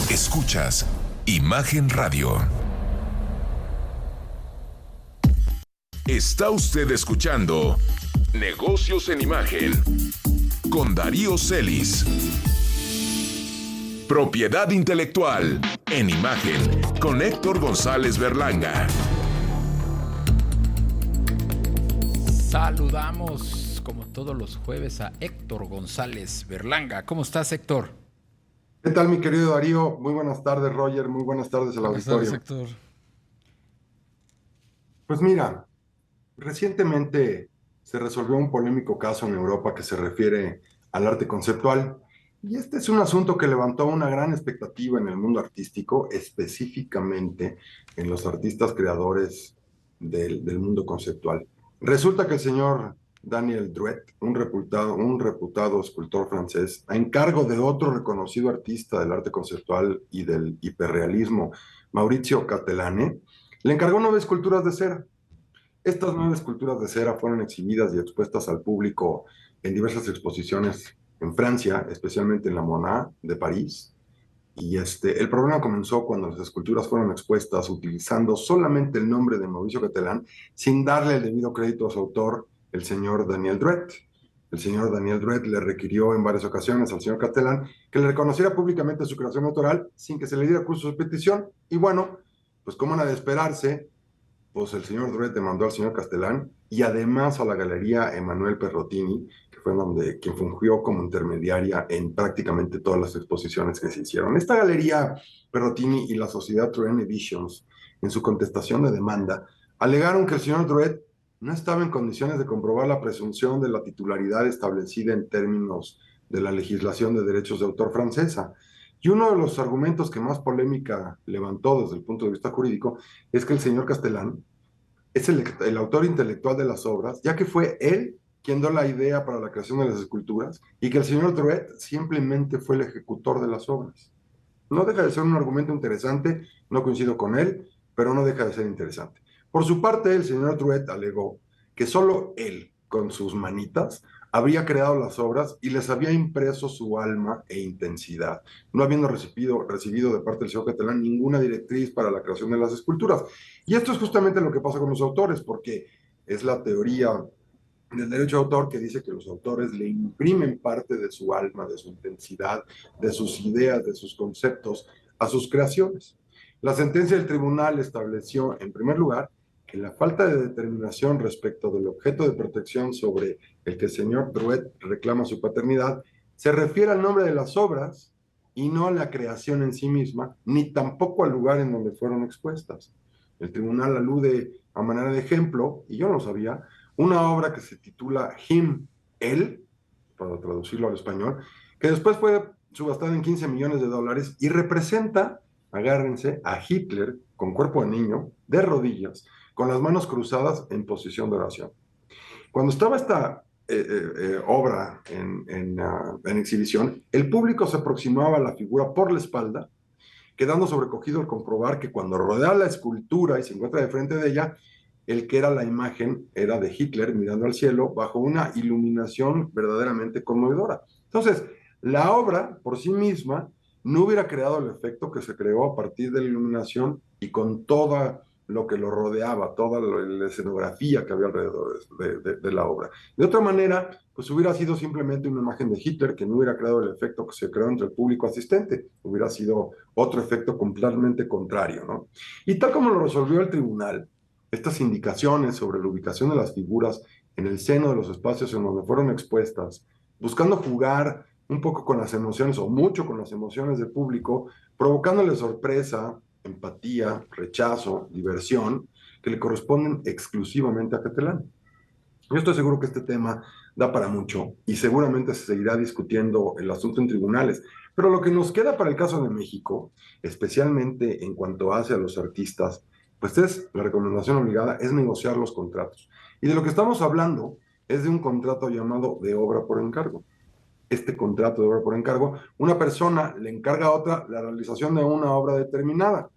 Escuchas Imagen Radio. Está usted escuchando Negocios en Imagen con Darío Celis. Propiedad intelectual en Imagen con Héctor González Berlanga. Saludamos como todos los jueves a Héctor González Berlanga. ¿Cómo estás, Héctor? ¿Qué tal, mi querido Darío? Muy buenas tardes, Roger. Muy buenas tardes al auditorio. Buenas tardes, Héctor. Pues mira, recientemente se resolvió un polémico caso en Europa que se refiere al arte conceptual. Y este es un asunto que levantó una gran expectativa en el mundo artístico, específicamente en los artistas creadores del mundo conceptual. Resulta que el señor Daniel Drouet, un reputado escultor francés, a encargo de otro reconocido artista del arte conceptual y del hiperrealismo, Maurizio Cattelan, le encargó 9 esculturas de cera. Estas 9 esculturas de cera fueron exhibidas y expuestas al público en diversas exposiciones en Francia, especialmente en la Monat de París. Y el problema comenzó cuando las esculturas fueron expuestas utilizando solamente el nombre de Mauricio Cattelan, sin darle el debido crédito a su autor, el señor Daniel Drouet. El señor Daniel Drouet le requirió en varias ocasiones al señor Cattelan que le reconociera públicamente su creación autoral sin que se le diera curso a su petición. Y bueno, pues como era de esperarse, pues el señor Drouet demandó al señor Cattelan y además a la galería Emanuel Perrotini, que fue quien fungió como intermediaria en prácticamente todas las exposiciones que se hicieron. Esta galería Perrotini y la sociedad Truene Visions, en su contestación de demanda, alegaron que el señor Drouet no estaba en condiciones de comprobar la presunción de la titularidad establecida en términos de la legislación de derechos de autor francesa. Y uno de los argumentos que más polémica levantó desde el punto de vista jurídico es que el señor Cattelan es el autor intelectual de las obras, ya que fue él quien dio la idea para la creación de las esculturas y que el señor Drouet simplemente fue el ejecutor de las obras. No deja de ser un argumento interesante, no coincido con él, pero no deja de ser interesante. Por su parte, el señor Drouet alegó que solo él, con sus manitas, habría creado las obras y les había impreso su alma e intensidad, no habiendo recibido de parte del señor Cattelan ninguna directriz para la creación de las esculturas. Y esto es justamente lo que pasa con los autores, porque es la teoría del derecho de autor que dice que los autores le imprimen parte de su alma, de su intensidad, de sus ideas, de sus conceptos a sus creaciones. La sentencia del tribunal estableció, en primer lugar, que la falta de determinación respecto del objeto de protección sobre el que el señor Drouet reclama su paternidad se refiere al nombre de las obras y no a la creación en sí misma, ni tampoco al lugar en donde fueron expuestas. El tribunal alude a manera de ejemplo, y yo no lo sabía, una obra que se titula Him, Él, para traducirlo al español, que después fue subastada en $15 millones y representa, agárrense, a Hitler con cuerpo de niño, de rodillas, con las manos cruzadas en posición de oración. Cuando estaba esta obra en exhibición, el público se aproximaba a la figura por la espalda, quedando sobrecogido al comprobar que cuando rodea la escultura y se encuentra de frente de ella, el que era la imagen era de Hitler mirando al cielo bajo una iluminación verdaderamente conmovedora. Entonces, la obra por sí misma no hubiera creado el efecto que se creó a partir de la iluminación y con todo lo que lo rodeaba, toda la escenografía que había alrededor de la obra. De otra manera, pues hubiera sido simplemente una imagen de Hitler que no hubiera creado el efecto que se creó entre el público asistente, hubiera sido otro efecto completamente contrario, ¿no? Y tal como lo resolvió el tribunal, estas indicaciones sobre la ubicación de las figuras en el seno de los espacios en donde fueron expuestas, buscando jugar un poco con las emociones o mucho con las emociones del público, provocándole sorpresa, empatía, rechazo, diversión, que le corresponden exclusivamente a Cattelan. Yo estoy seguro que este tema da para mucho y seguramente se seguirá discutiendo el asunto en tribunales, pero lo que nos queda para el caso de México, especialmente en cuanto hace a los artistas, pues la recomendación obligada es negociar los contratos. Y de lo que estamos hablando es de un contrato llamado de obra por encargo. Este contrato de obra por encargo, una persona le encarga a otra la realización de una obra determinada.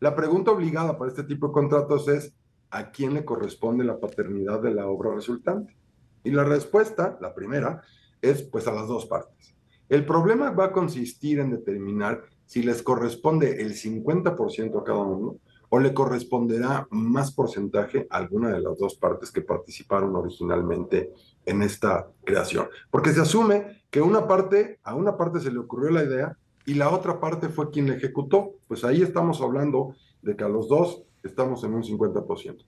La pregunta obligada para este tipo de contratos es: ¿a quién le corresponde la paternidad de la obra resultante? Y la respuesta, la primera, es pues a las dos partes. El problema va a consistir en determinar si les corresponde el 50% a cada uno o le corresponderá más porcentaje a alguna de las dos partes que participaron originalmente en esta creación. Porque se asume que a una parte se le ocurrió la idea y la otra parte fue quien la ejecutó. Pues ahí estamos hablando de que a los dos estamos en un 50%.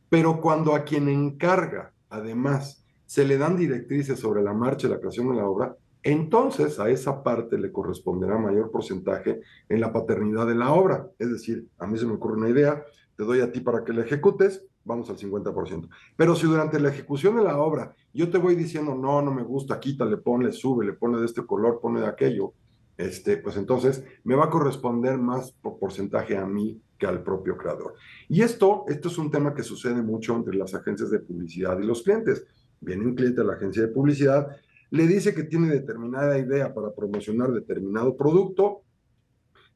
Pero cuando a quien encarga, además, se le dan directrices sobre la marcha y la creación de la obra, entonces a esa parte le corresponderá mayor porcentaje en la paternidad de la obra. Es decir, a mí se me ocurre una idea, te doy a ti para que la ejecutes, vamos al 50%. Pero si durante la ejecución de la obra yo te voy diciendo, no me gusta, quítale, ponle, sube, le pone de este color, pone de aquello, pues entonces me va a corresponder más por porcentaje a mí que al propio creador. Y esto es un tema que sucede mucho entre las agencias de publicidad y los clientes. Viene un cliente a la agencia de publicidad, le dice que tiene determinada idea para promocionar determinado producto,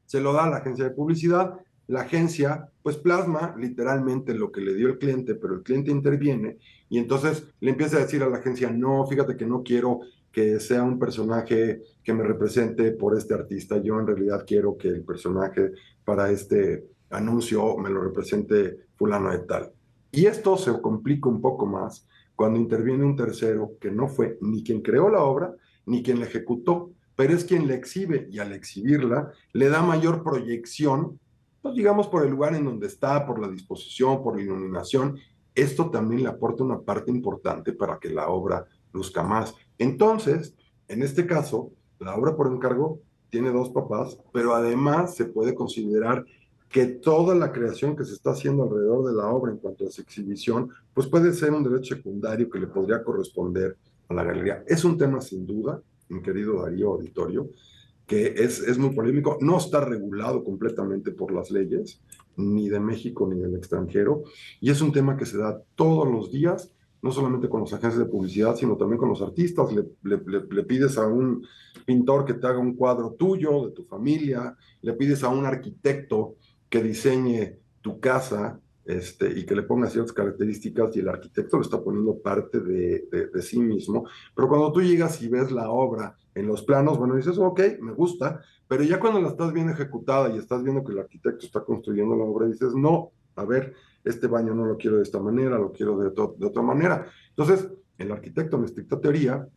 se lo da a la agencia de publicidad, la agencia pues plasma literalmente lo que le dio el cliente, pero el cliente interviene y entonces le empieza a decir a la agencia, no, fíjate que no quiero que sea un personaje que me represente por este artista, yo en realidad quiero que el personaje para este anuncio me lo represente fulano de tal. Y esto se complica un poco más cuando interviene un tercero que no fue ni quien creó la obra, ni quien la ejecutó, pero es quien la exhibe y al exhibirla le da mayor proyección, pues digamos por el lugar en donde está, por la disposición, por la iluminación. Esto también le aporta una parte importante para que la obra luzca más. Entonces, en este caso, la obra por encargo tiene dos papás, pero además se puede considerar que toda la creación que se está haciendo alrededor de la obra en cuanto a su exhibición, pues puede ser un derecho secundario que le podría corresponder a la galería. Es un tema sin duda, mi querido Darío Auditorio, que es muy polémico, no está regulado completamente por las leyes, ni de México ni del extranjero, y es un tema que se da todos los días, no solamente con las agencias de publicidad, sino también con los artistas. Le pides a un pintor que te haga un cuadro tuyo, de tu familia, le pides a un arquitecto que diseñe tu casa y que le ponga ciertas características y el arquitecto le está poniendo parte de sí mismo. Pero cuando tú llegas y ves la obra en los planos, bueno, dices, ok, me gusta, pero ya cuando la estás bien ejecutada y estás viendo que el arquitecto está construyendo la obra, dices, no, a ver, este baño no lo quiero de esta manera, lo quiero de otra manera. Entonces, el arquitecto en estricta teoría,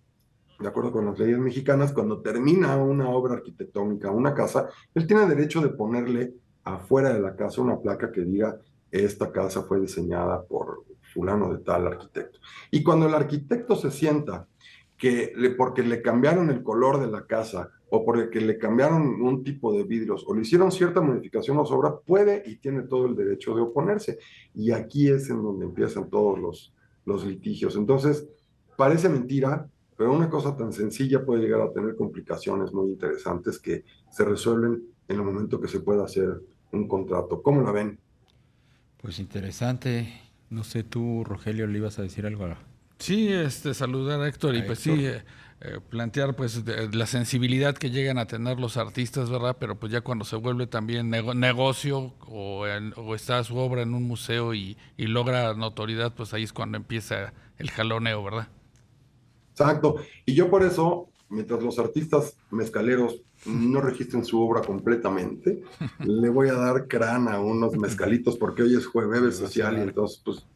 de acuerdo con las leyes mexicanas, cuando termina una obra arquitectónica, una casa, él tiene derecho de ponerle afuera de la casa una placa que diga, esta casa fue diseñada por fulano de tal arquitecto. Y cuando el arquitecto se sienta porque le cambiaron el color de la casa o porque le cambiaron un tipo de vidrios o le hicieron cierta modificación a su obra, puede y tiene todo el derecho de oponerse. Y aquí es en donde empiezan todos los litigios. Entonces, parece mentira, pero una cosa tan sencilla puede llegar a tener complicaciones muy interesantes que se resuelven en el momento que se pueda hacer un contrato. ¿Cómo la ven? Pues interesante. No sé, tú, Rogelio, le ibas a decir algo a... Sí, saludar a Héctor y pues sí, plantear pues la sensibilidad que llegan a tener los artistas, ¿verdad? Pero pues ya cuando se vuelve también negocio o está su obra en un museo y logra notoriedad, pues ahí es cuando empieza el jaloneo, ¿verdad? Exacto. Y yo por eso, mientras los artistas mezcaleros no registren su obra completamente, le voy a dar crán a unos mezcalitos porque hoy es jueves social y entonces pues...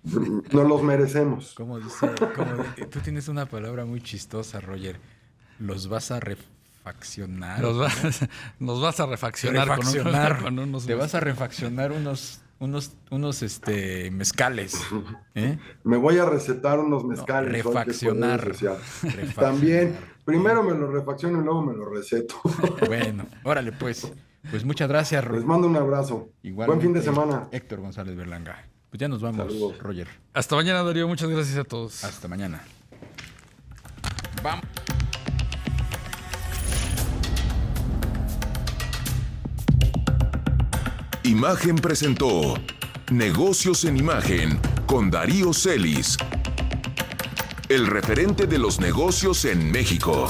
Nos los merecemos. Como tú tienes una palabra muy chistosa, Roger. Los vas a refaccionar. Nos vas a refaccionar. Con unos te vas a refaccionar unos mezcales. Me voy a recetar unos mezcales. No, refaccionar. También, primero me lo refacciono y luego me lo receto. Bueno, órale pues. Pues muchas gracias, Roger. Les mando un abrazo. Igualmente, buen fin de semana. Héctor González Berlanga. Pues ya nos vamos. Saludos. Roger. Hasta mañana, Darío. Muchas gracias a todos. Hasta mañana. Vamos. Imagen presentó Negocios en Imagen con Darío Celis, el referente de los negocios en México.